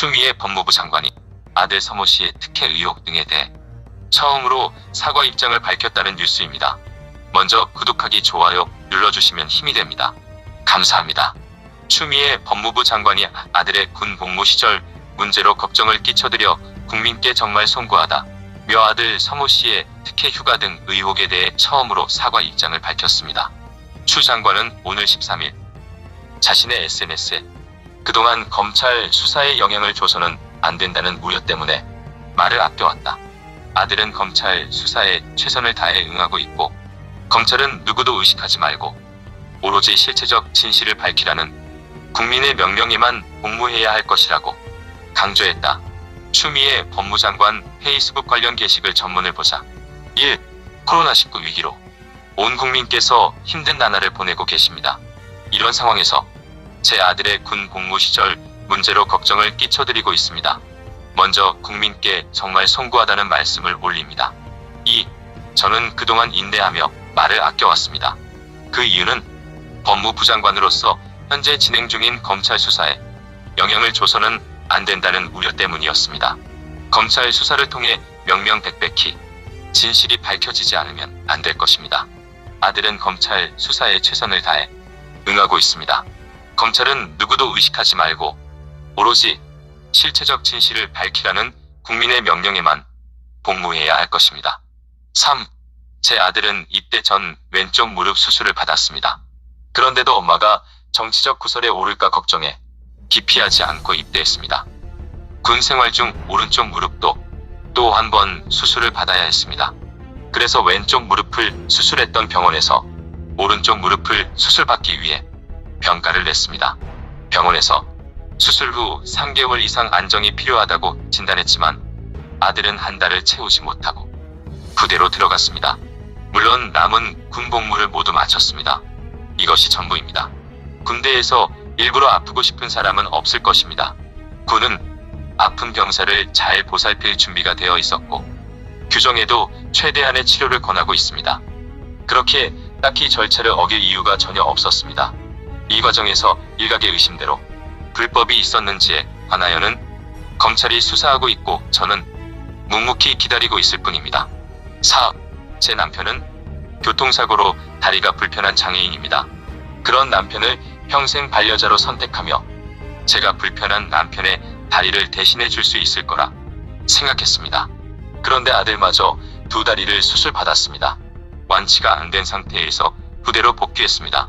추미애 법무부 장관이 아들 서모 씨의 특혜 의혹 등에 대해 처음으로 사과 입장을 밝혔다는 뉴스입니다. 먼저 구독하기, 좋아요 눌러주시면 힘이 됩니다. 감사합니다. 추미애 법무부 장관이 아들의 군 복무 시절 문제로 걱정을 끼쳐드려 국민께 정말 송구하다 며 아들 서모 씨의 특혜 휴가 등 의혹에 대해 처음으로 사과 입장을 밝혔습니다. 추 장관은 오늘 13일 자신의 SNS에 그동안 검찰 수사에 영향을 줘서는 안 된다는 우려 때문에 말을 아껴왔다. 아들은 검찰 수사에 최선을 다해 응하고 있고 검찰은 누구도 의식하지 말고 오로지 실체적 진실을 밝히라는 국민의 명령에만 복무해야 할 것이라고 강조했다. 추미애 법무장관 페이스북 관련 게시글 전문을 보자. 1. 코로나19 위기로 온 국민께서 힘든 나날을 보내고 계십니다. 이런 상황에서 제 아들의 군 복무 시절 문제로 걱정을 끼쳐드리고 있습니다. 먼저 국민께 정말 송구하다는 말씀을 올립니다. 2. 저는 그동안 인내하며 말을 아껴왔습니다. 그 이유는 법무부 장관으로서 현재 진행 중인 검찰 수사에 영향을 줘서는 안 된다는 우려 때문이었습니다. 검찰 수사를 통해 명명백백히 진실이 밝혀지지 않으면 안 될 것입니다. 아들은 검찰 수사에 최선을 다해 응하고 있습니다. 검찰은 누구도 의식하지 말고 오로지 실체적 진실을 밝히라는 국민의 명령에만 복무해야 할 것입니다. 3. 제 아들은 입대 전 왼쪽 무릎 수술을 받았습니다. 그런데도 엄마가 정치적 구설에 오를까 걱정해 기피하지 않고 입대했습니다. 군 생활 중 오른쪽 무릎도 또 한 번 수술을 받아야 했습니다. 그래서 왼쪽 무릎을 수술했던 병원에서 오른쪽 무릎을 수술받기 위해 병가를 냈습니다. 병원에서 수술 후 3개월 이상 안정이 필요하다고 진단했지만 아들은 한 달을 채우지 못하고 부대로 들어갔습니다. 물론 남은 군 복무를 모두 마쳤습니다. 이것이 전부입니다. 군대에서 일부러 아프고 싶은 사람은 없을 것입니다. 군은 아픈 병사를 잘 보살필 준비가 되어 있었고 규정에도 최대한의 치료를 권하고 있습니다. 그렇게 딱히 절차를 어길 이유가 전혀 없었습니다. 이 과정에서 일각의 의심대로 불법이 있었는지에 관하여는 검찰이 수사하고 있고 저는 묵묵히 기다리고 있을 뿐입니다. 4. 제 남편은 교통사고로 다리가 불편한 장애인입니다. 그런 남편을 평생 반려자로 선택하며 제가 불편한 남편의 다리를 대신해 줄 수 있을 거라 생각했습니다. 그런데 아들마저 두 다리를 수술받았습니다. 완치가 안 된 상태에서 부대로 복귀했습니다.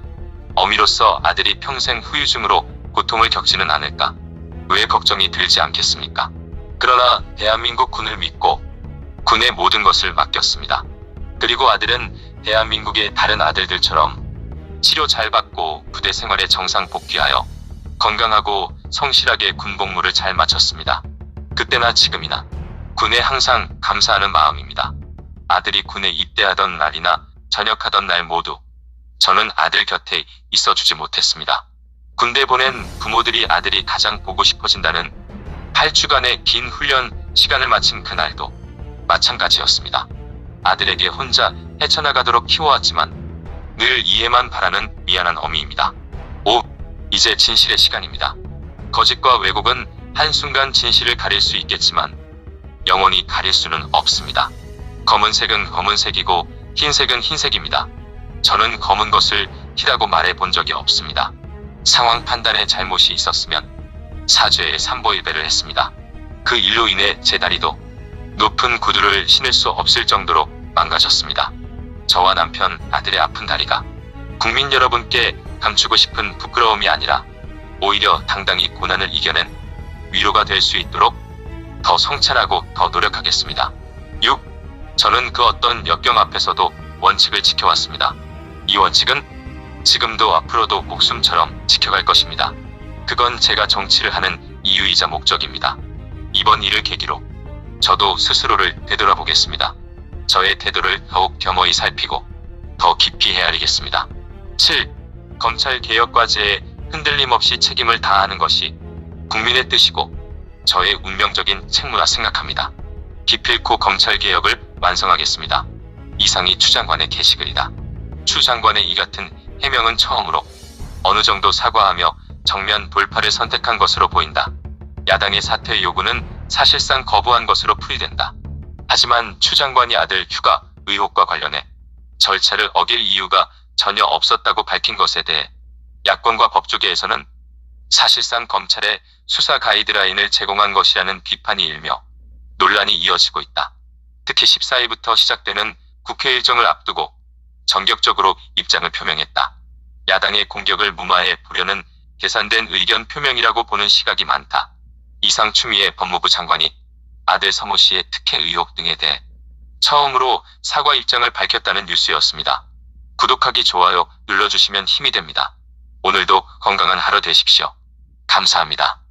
어미로서 아들이 평생 후유증으로 고통을 겪지는 않을까? 왜 걱정이 들지 않겠습니까? 그러나 대한민국 군을 믿고 군의 모든 것을 맡겼습니다. 그리고 아들은 대한민국의 다른 아들들처럼 치료 잘 받고 부대 생활에 정상 복귀하여 건강하고 성실하게 군 복무를 잘 마쳤습니다. 그때나 지금이나 군에 항상 감사하는 마음입니다. 아들이 군에 입대하던 날이나 전역하던 날 모두 저는 아들 곁에 있어주지 못했습니다. 군대 보낸 부모들이 아들이 가장 보고 싶어진다는 8주간의 긴 훈련 시간을 마친 그날도 마찬가지였습니다. 아들에게 혼자 헤쳐나가도록 키워왔지만 늘 이해만 바라는 미안한 어미입니다. 5. 이제 진실의 시간입니다. 거짓과 왜곡은 한순간 진실을 가릴 수 있겠지만 영원히 가릴 수는 없습니다. 검은색은 검은색이고 흰색은 흰색입니다. 저는 검은 것을 희라고 말해 본 적이 없습니다. 상황 판단에 잘못이 있었으면 사죄에 삼보일배를 했습니다. 그 일로 인해 제 다리도 높은 구두를 신을 수 없을 정도로 망가졌습니다. 저와 남편, 아들의 아픈 다리가 국민 여러분께 감추고 싶은 부끄러움이 아니라 오히려 당당히 고난을 이겨낸 위로가 될 수 있도록 더 성찰하고 더 노력하겠습니다. 6. 저는 그 어떤 역경 앞에서도 원칙을 지켜왔습니다. 이 원칙은 지금도 앞으로도 목숨처럼 지켜갈 것입니다. 그건 제가 정치를 하는 이유이자 목적입니다. 이번 일을 계기로 저도 스스로를 되돌아보겠습니다. 저의 태도를 더욱 겸허히 살피고 더 깊이 헤아리겠습니다. 7. 검찰 개혁 과제에 흔들림 없이 책임을 다하는 것이 국민의 뜻이고 저의 운명적인 책무라 생각합니다. 기필코 검찰 개혁을 완성하겠습니다. 이상이 추 장관의 게시글이다. 추 장관의 이 같은 해명은 처음으로 어느 정도 사과하며 정면 돌파를 선택한 것으로 보인다. 야당의 사퇴 요구는 사실상 거부한 것으로 풀이된다. 하지만 추 장관이 아들 휴가 의혹과 관련해 절차를 어길 이유가 전혀 없었다고 밝힌 것에 대해 야권과 법조계에서는 사실상 검찰에 수사 가이드라인을 제공한 것이라는 비판이 일며 논란이 이어지고 있다. 특히 14일부터 시작되는 국회 일정을 앞두고 전격적으로 입장을 표명했다. 야당의 공격을 무마해 보려는 계산된 의견 표명이라고 보는 시각이 많다. 이상 추미애 법무부 장관이 아들 서모 씨의 특혜 의혹 등에 대해 처음으로 사과 입장을 밝혔다는 뉴스였습니다. 구독하기, 좋아요 눌러주시면 힘이 됩니다. 오늘도 건강한 하루 되십시오. 감사합니다.